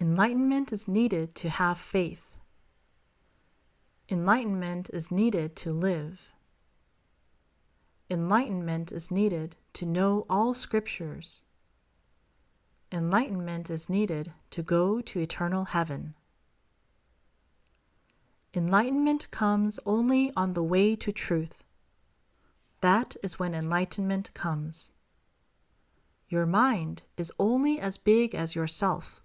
Enlightenment is needed to have faith. Enlightenment is needed to live. Enlightenment is needed to know all scriptures. Enlightenment is needed to go to eternal heaven. Enlightenment comes only on the way to truth. That is when enlightenment comes. Your mind is only as big as yourself.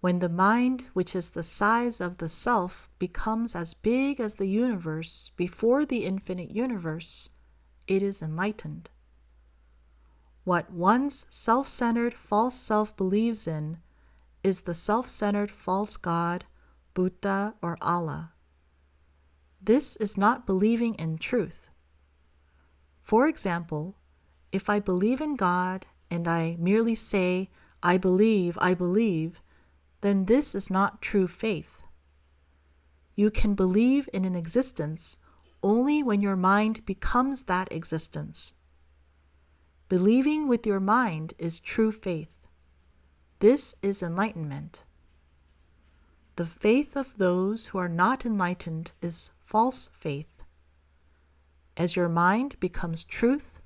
When the mind, which is the size of the self, becomes as big as the universe before the infinite universe, it is enlightened. What one's self-centered false self believes in is the self-centered false God, Buddha, or Allah. This is not believing in truth. For example, if I believe in God and I merely say, I believe, then this is not true faith. You can believe in an existence only when your mind becomes that existence. Believing with your mind is true faith. This is enlightenment. The faith of those who are not enlightened is false faith. As your mind becomes truth,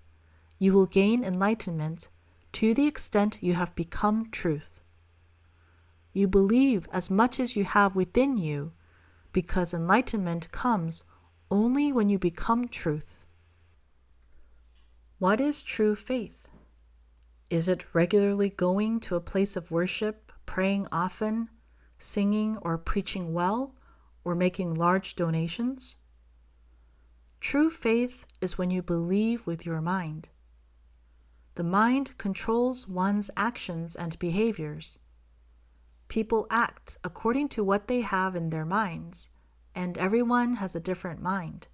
you will gain enlightenment to the extent you have become truth. You believe as much as you have within you, because enlightenment comes only when you become truth. What is true faith? Is it regularly going to a place of worship, praying often, singing or preaching well, or making large donations? True faith is when you believe with your mind. The mind controls one's actions and behaviors. People act according to what they have in their minds, and everyone has a different mind.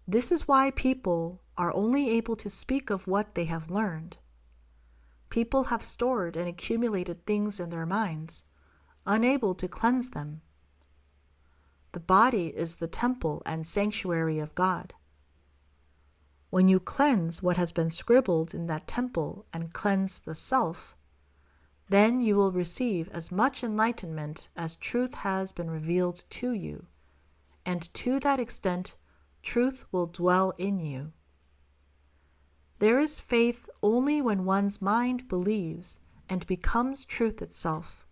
This is why people are only able to speak of what they have learned. People have stored and accumulated things in their minds, unable to cleanse them. The body is the temple and sanctuary of God. When you cleanse what has been scribbled in that temple and cleanse the self, then you will receive as much enlightenment as truth has been revealed to you, and to that extent, truth will dwell in you. There is faith only when one's mind believes and becomes truth itself.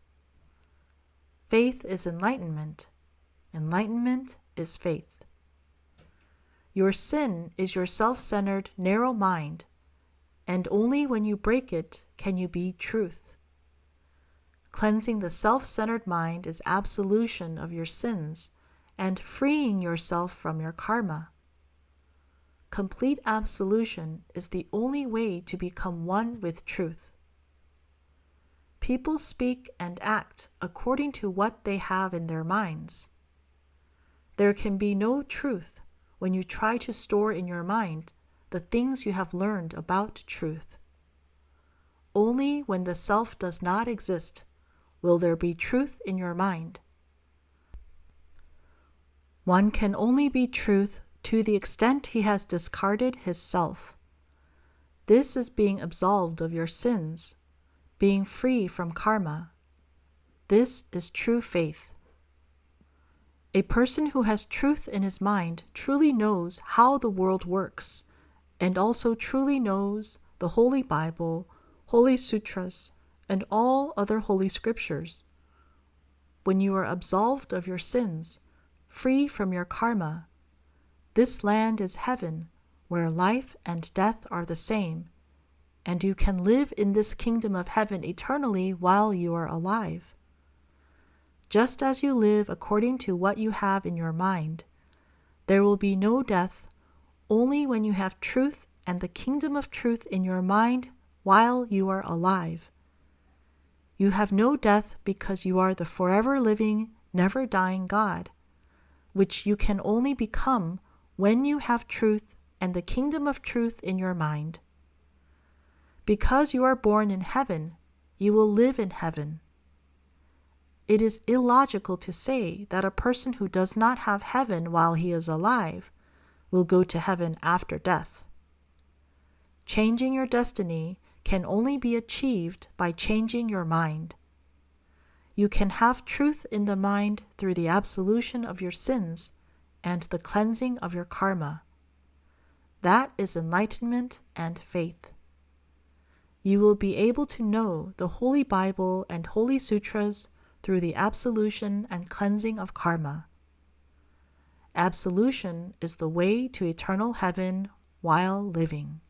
Faith is enlightenment. Enlightenment is faith. Your sin is your self-centered, narrow mind, and only when you break it can you be truth. Cleansing the self-centered mind is absolution of your sins and freeing yourself from your karma. Complete absolution is the only way to become one with truth. People speak and act according to what they have in their minds. There can be no truth when you try to store in your mind the things you have learned about truth. Only when the self does not exist will there be truth in your mind. One can only be truth to the extent he has discarded his self. This is being absolved of your sins, being free from karma. This is true faith. A person who has truth in his mind truly knows how the world works, and also truly knows the Holy Bible, Holy Sutras, and all other holy scriptures. When you are absolved of your sins, free from your karma, this land is heaven, where life and death are the same, and you can live in this kingdom of heaven eternally while you are alive. Just as you live according to what you have in your mind, there will be no death only when you have truth and the kingdom of truth in your mind while you are alive. You have no death because you are the forever living, never dying God, which you can only become when you have truth and the kingdom of truth in your mind. Because you are born in heaven, you will live in heaven. It is illogical to say that a person who does not have heaven while he is alive will go to heaven after death. Changing your destiny can only be achieved by changing your mind. You can have truth in the mind through the absolution of your sins and the cleansing of your karma. That is enlightenment and faith. You will be able to know the Holy Bible and Holy Sutras through the absolution and cleansing of karma. Absolution is the way to eternal heaven while living.